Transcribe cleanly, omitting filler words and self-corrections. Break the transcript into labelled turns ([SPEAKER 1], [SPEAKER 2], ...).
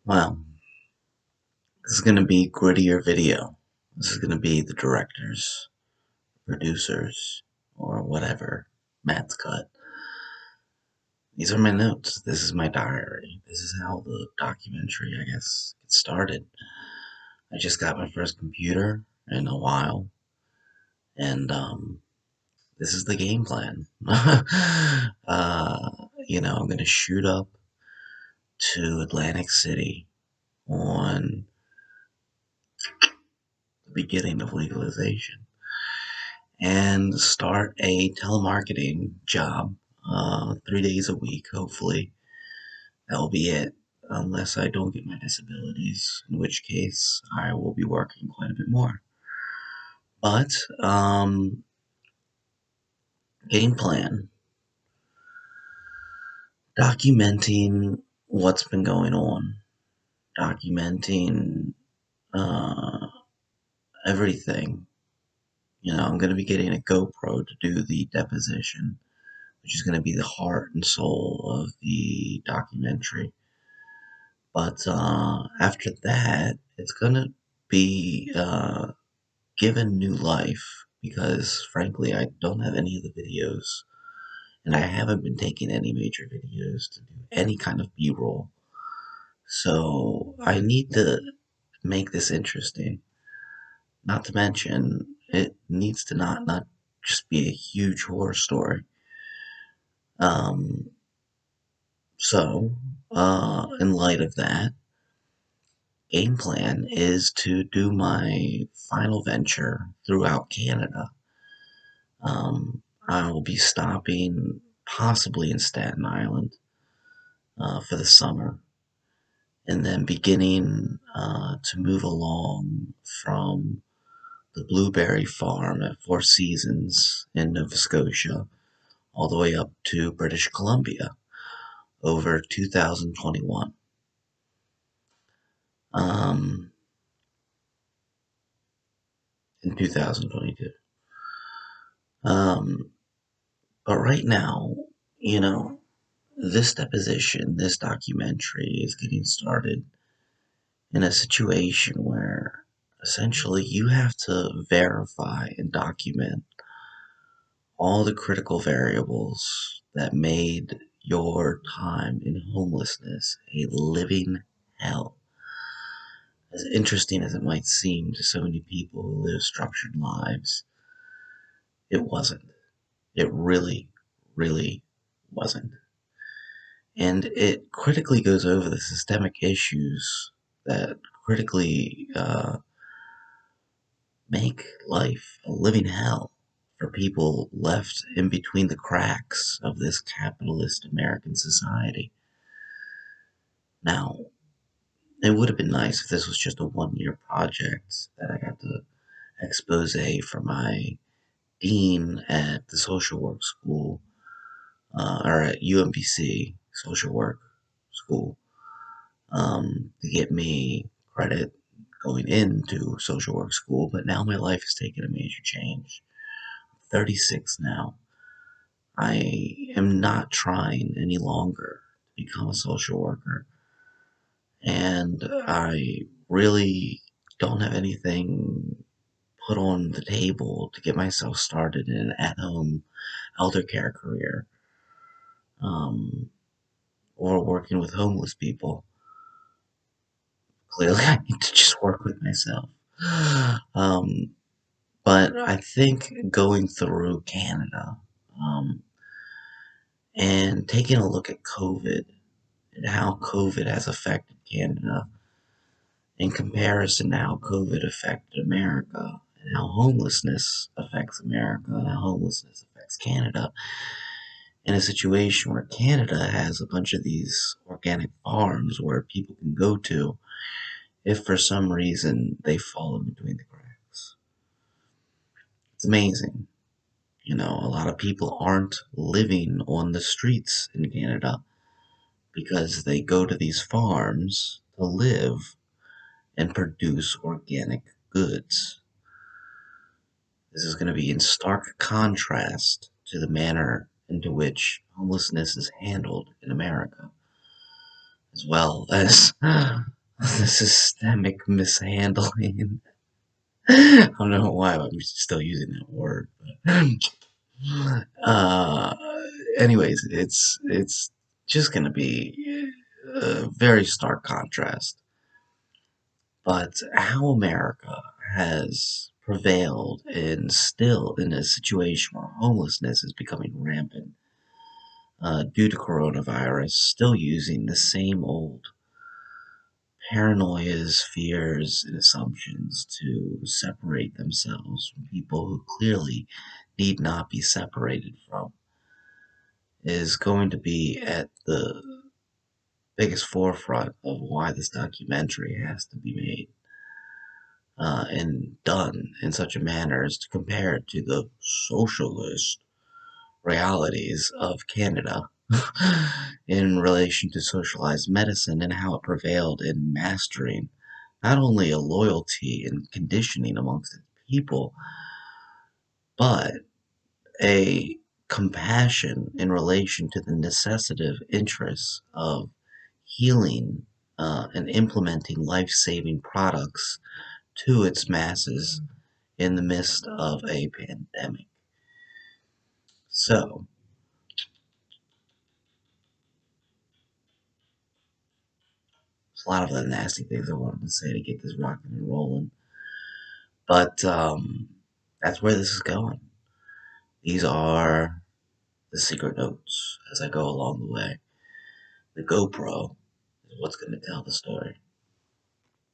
[SPEAKER 1] Well, this is going to be grittier video. This is going to be the directors, producers, or whatever. Matt's cut. These are my notes. This is my diary. This is how the documentary, I guess, gets started. I just got my first computer in a while, and this is the game plan. I'm going to shoot up to Atlantic City on the beginning of legalization and start a telemarketing job 3 days a week, hopefully. That'll be it, unless I don't get my disabilities, in which case I will be working quite a bit more. But, game plan, documenting what's been going on, documenting uh, everything. I'm going to be getting a GoPro to do the deposition, which is going to be the heart and soul of the documentary. But after that, it's going to be given new life because, frankly, I don't have any of the videos, and I haven't been taking any major videos to do any kind of B roll. So I need to make this interesting. Not to mention, it needs to not just be a huge horror story. Um, in light of that, game plan is to do my final venture throughout Canada. I will be stopping possibly in Staten Island for the summer, and then beginning to move along from the blueberry farm at Four Seasons in Nova Scotia all the way up to British Columbia over 2021. Um, in 2022. Um, but right now, you know, this deposition, this documentary is getting started in a situation where essentially you have to verify and document all the critical variables that made your time in homelessness a living hell. As interesting as it might seem to so many people who live structured lives, it wasn't. It really, really wasn't. And it critically goes over the systemic issues that critically make life a living hell for people left in between the cracks of this capitalist American society. Now, it would have been nice if this was just a 1 year project that I got to expose for my dean at the social work school, or at UMBC social work school, to get me credit going into social work school. But now my life has taken a major change. I'm 36 now. I am not trying any longer to become a social worker, and I really don't have anything put on the table to get myself started in an at-home elder care career, um, or working with homeless people. Clearly, I need to just work with myself. Um, but I think going through Canada, um, and taking a look at COVID and how COVID has affected Canada in comparison to how COVID affected America, and how homelessness affects America, and how homelessness affects Canada, in a situation where Canada has a bunch of these organic farms where people can go to if for some reason they fall in between the cracks. It's amazing. A lot of people aren't living on the streets in Canada because they go to these farms to live and produce organic goods. This is going to be in stark contrast to the manner into which homelessness is handled in America. as well as the systemic mishandling. I don't know why I'm still using that word, but anyways, it's just going to be a very stark contrast. But how America has prevailed and still in a situation where homelessness is becoming rampant due to coronavirus, still using the same old paranoias, fears, and assumptions to separate themselves from people who clearly need not be separated from, is going to be at the biggest forefront of why this documentary has to be made and done in such a manner as to compare it to the socialist realities of Canada in relation to socialized medicine and how it prevailed in mastering not only a loyalty and conditioning amongst its people, but a compassion in relation to the necessitative interests of healing and implementing life saving products to its masses in the midst of a pandemic. So, there's a lot of other nasty things I wanted to say to get this rocking and rolling, but that's where this is going. These are the secret notes as I go along the way. The GoPro is what's going to tell the story.